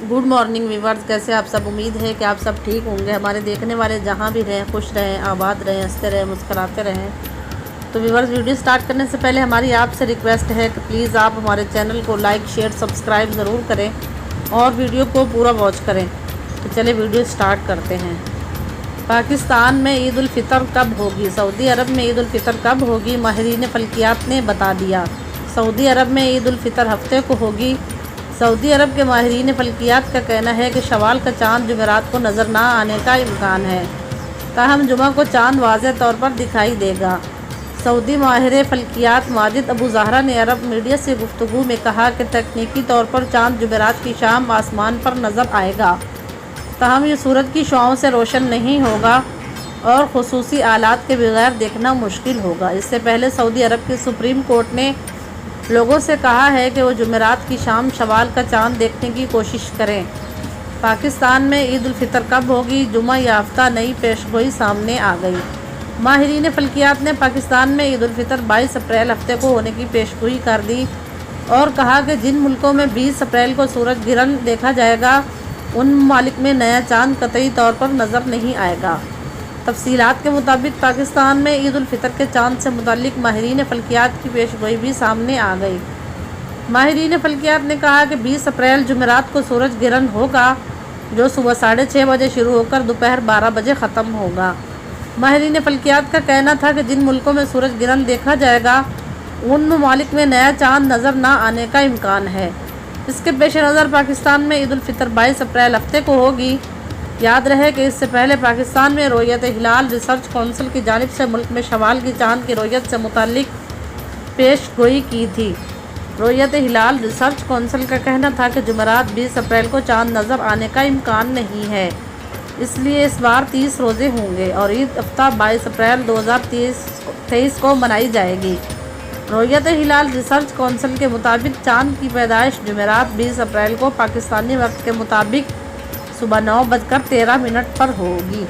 Good morning viewers, कैसे आप सब। उम्मीद है कि आप सब ठीक होंगे। हमारे देखने वाले जहां भी रहें खुश रहें, आबाद रहें, हंसते रहें, मुस्कुराते रहें। तो व्यूअर्स, वीडियो स्टार्ट करने से पहले हमारी आपसे रिक्वेस्ट है कि प्लीज़ आप हमारे चैनल को लाइक शेयर सब्सक्राइब ज़रूर करें और वीडियो को पूरा वॉच करें। तो चलिए वीडियो स्टार्ट करते हैं। पाकिस्तान में ईद उल फितर कब होगी? सऊदी अरब में ईद उल फितर कब होगी? माहिरीन फल्कियात ने बता दिया। सऊदी अरब में ईद उल फितर हफ्ते को होगी। सऊदी अरब के माहिरीन फल्कियात का कहना है कि शवाल का चाँद जुमेरात को नज़र ना आने का इम्कान है, ताहम जुमा को चाँद वाज़ेह तौर पर दिखाई देगा। सऊदी माहिर फल्कियात माजिद अबू ज़हरा ने अरब मीडिया से गुफ्तगू में कहा कि तकनीकी तौर पर चाँद जुमेरात की शाम आसमान पर नज़र आएगा, ताहम ये सूरज की शुआओं से रोशन नहीं होगा और खुसूसी आलात के बगैर देखना मुश्किल होगा। इससे पहले सऊदी अरब की सुप्रीम कोर्ट ने लोगों से कहा है कि वो जुमेरात की शाम शवाल का चाँद देखने की कोशिश करें। पाकिस्तान में ईद उल फितर कब होगी? जुमा याफ्ता नई पेशगोई सामने आ गई। माहिरीन फल्कियात ने पाकिस्तान में ईद उल फितर 22 अप्रैल हफ्ते को होने की पेशगोई कर दी और कहा कि जिन मुल्कों में 20 अप्रैल को सूरज गिरन देखा जाएगा, उन ममालिक में नया चाँद कतई तौर पर नज़र नहीं आएगा। तफसीलात के मुताबिक पाकिस्तान में ईद उल फितर के चाँद से मुताल्लिक माहिरीन फल्कियात की पेशगोई भी सामने आ गई। माहिरीन फल्कियात ने कहा कि 20 अप्रैल जुमेरात को सूरज गिरन होगा, जो सुबह 6:30 बजे शुरू होकर दोपहर 12 बजे ख़त्म होगा। माहिरीन फल्कियात का कहना था कि जिन मुल्कों में सूरज गिरन देखा जाएगा, उन ममालिक में नया चाँद नज़र ना आने का इम्कान है। इसके पेश नज़र पाकिस्तान में ईद उल फितर 22 अप्रैल हफ्ते को होगी। याद रहे कि इससे पहले पाकिस्तान में रोयत हिलाल रिसर्च कौंसिल की जानिब से मुल्क में शवाल की चाँद की रोयत से मुताल्लिक पेश गोई की थी। रोयत हिलाल रिसर्च कौंसिल का कहना था कि जुमेरात 20 अप्रैल को चाँद नज़र आने का इम्कान नहीं है, इसलिए इस बार 30 रोज़े होंगे और ईद हफ्ता 22 अप्रैल 2023 को मनाई जाएगी। रोयत हिलाल रिसर्च कौंसिल के मुताबिक चाँद की पैदाइश जुमेरात 20 अप्रैल को पाकिस्तानी वक्त के मुताबिक सुबह 9:13 पर होगी।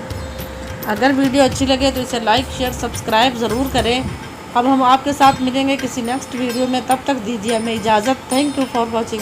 अगर वीडियो अच्छी लगे तो इसे लाइक शेयर सब्सक्राइब ज़रूर करें। अब हम आपके साथ मिलेंगे किसी नेक्स्ट वीडियो में, तब तक दीजिए हमें इजाज़त। Thank you for watching.